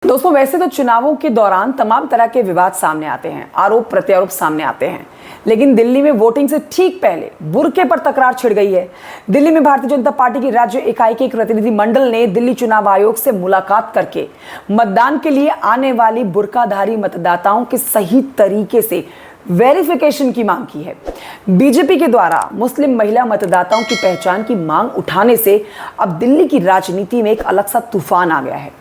दोस्तों, वैसे तो चुनावों के दौरान तमाम तरह के विवाद सामने आते हैं, आरोप प्रत्यारोप सामने आते हैं, लेकिन दिल्ली में वोटिंग से ठीक पहले बुर्के पर तकरार छिड़ गई है। दिल्ली में भारतीय जनता पार्टी की राज्य इकाई के एक प्रतिनिधि मंडल ने दिल्ली चुनाव आयोग से मुलाकात करके मतदान के लिए आने वाली बुर्काधारी मतदाताओं के सही तरीके से वेरिफिकेशन की मांग की है। बीजेपी के द्वारा मुस्लिम महिला मतदाताओं की पहचान की मांग उठाने से अब दिल्ली की राजनीति में एक अलग सा तूफान आ गया है।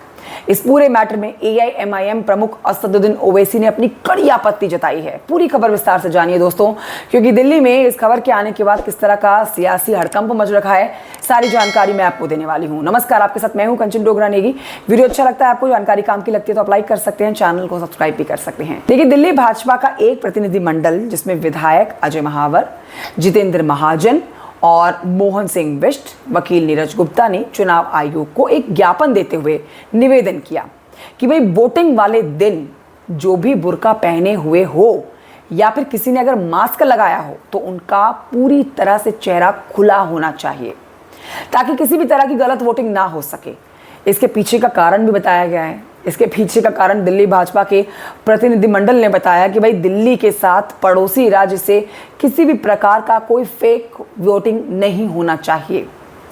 इस पूरे मैटर में AIMIM प्रमुख असदुद्दीन ओवैसी ने अपनी कड़ी आपत्ति जताई है। पूरी खबर विस्तार से जानिए दोस्तों, क्योंकि दिल्ली में इस खबर के आने के बाद किस तरह का सियासी हड़कंप मच रखा है, सारी जानकारी मैं आपको देने वाली हूं। नमस्कार, आपके साथ मैं हूं कंचन डोगरा नेगी। वीडियो अच्छा लगता है, आपको जानकारी काम की लगती है तो आप लाइक कर सकते हैं, चैनल को सब्सक्राइब भी कर सकते हैं। देखिए, दिल्ली भाजपा का एक प्रतिनिधि मंडल जिसमें विधायक अजय महावर, जितेंद्र महाजन और मोहन सिंह बिष्ट, वकील नीरज गुप्ता ने चुनाव आयोग को एक ज्ञापन देते हुए निवेदन किया कि भाई वोटिंग वाले दिन जो भी बुर्का पहने हुए हो या फिर किसी ने अगर मास्क लगाया हो तो उनका पूरी तरह से चेहरा खुला होना चाहिए ताकि किसी भी तरह की गलत वोटिंग ना हो सके। इसके पीछे का कारण भी बताया गया है। इसके पीछे का कारण दिल्ली भाजपा के प्रतिनिधिमंडल ने बताया कि भाई दिल्ली के साथ पड़ोसी राज्य से किसी भी प्रकार का कोई फेक वोटिंग नहीं होना चाहिए।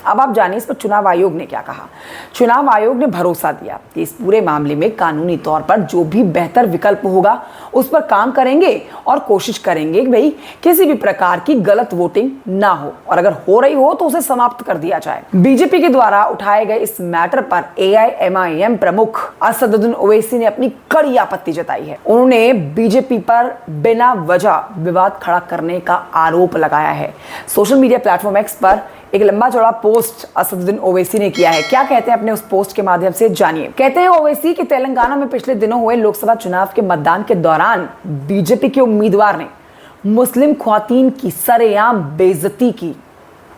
अब आप जानिए इस पर चुनाव आयोग ने क्या कहा। चुनाव आयोग ने भरोसा दिया कि इस पूरे मामले में कानूनी तौर पर जो भी बेहतर विकल्प होगा उस पर काम करेंगे और कोशिश करेंगे कि भाई किसी भी प्रकार की गलत वोटिंग ना हो, और अगर हो रही हो तो उसे समाप्त कर दिया जाए। बीजेपी के द्वारा उठाए गए इस मैटर पर AIMIM प्रमुख असदुद्दीन ओवैसी ने अपनी कड़ी आपत्ति जताई है। उन्होंने बीजेपी पर बिना वजह विवाद खड़ा करने का आरोप लगाया है। सोशल मीडिया प्लेटफॉर्म X पर एक लंबा चौड़ा पोस्ट असदुद्दीन ओवैसी ने किया है। क्या कहते हैं अपने उस पोस्ट के माध्यम से जानिए। कहते हैं ओवैसी कि तेलंगाना में पिछले दिनों हुए लोकसभा चुनाव के मतदान के दौरान बीजेपी के उम्मीदवार ने मुस्लिम ख्वातीन की सरेआम बेइज्जती की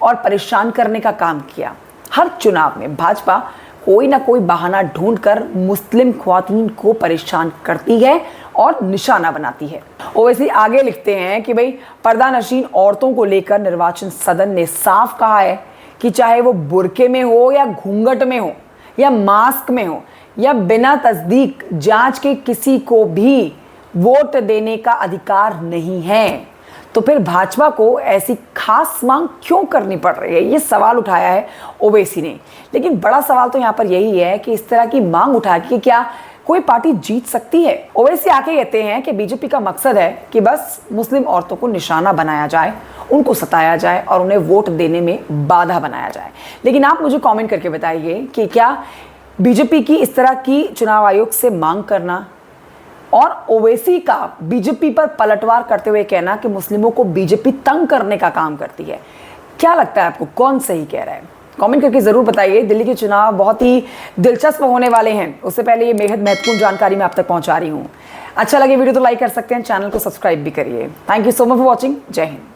और परेशान करने का काम किया। हर चुनाव में भाजपा कोई ना कोई बहाना ढूंढकर मुस्लिम ख्वातीन को परेशान करती है और निशाना बनाती है। ओवैसी आगे लिखते हैं कि भाई पर्दानशीन औरतों को लेकर निर्वाचन सदन ने साफ कहा है कि चाहे वो बुर्के में हो या घूंघट में हो या मास्क में हो या बिना तस्दीक जांच के किसी को भी वोट देने का अधिकार नहीं है। तो फिर भाजपा को ऐसी खास मांग क्यों करनी पड़ रही है, ये सवाल उठाया है ओवैसी ने। लेकिन बड़ा सवाल तो यहाँ पर यही है कि इस तरह की मांग उठा के क्या कोई पार्टी जीत सकती है। ओवैसी आके कहते हैं कि बीजेपी का मकसद है कि बस मुस्लिम औरतों को निशाना बनाया जाए, उनको सताया जाए और उन्हें वोट देने में बाधा बनाया जाए। लेकिन आप मुझे कमेंट करके बताइए कि क्या बीजेपी की इस तरह की चुनाव आयोग से मांग करना और ओवैसी का बीजेपी पर पलटवार करते हुए कहना कि मुस्लिमों को बीजेपी तंग करने का काम करती है, क्या लगता है आपको, कौन सही कह रहा है? कमेंट करके जरूर बताइए। दिल्ली के चुनाव बहुत ही दिलचस्प होने वाले हैं, उससे पहले ये बेहद महत्वपूर्ण जानकारी मैं आप तक पहुंचा रही हूं। अच्छा लगे वीडियो तो लाइक कर सकते हैं, चैनल को सब्सक्राइब भी करिए। Thank you so much for watching. जय हिंद।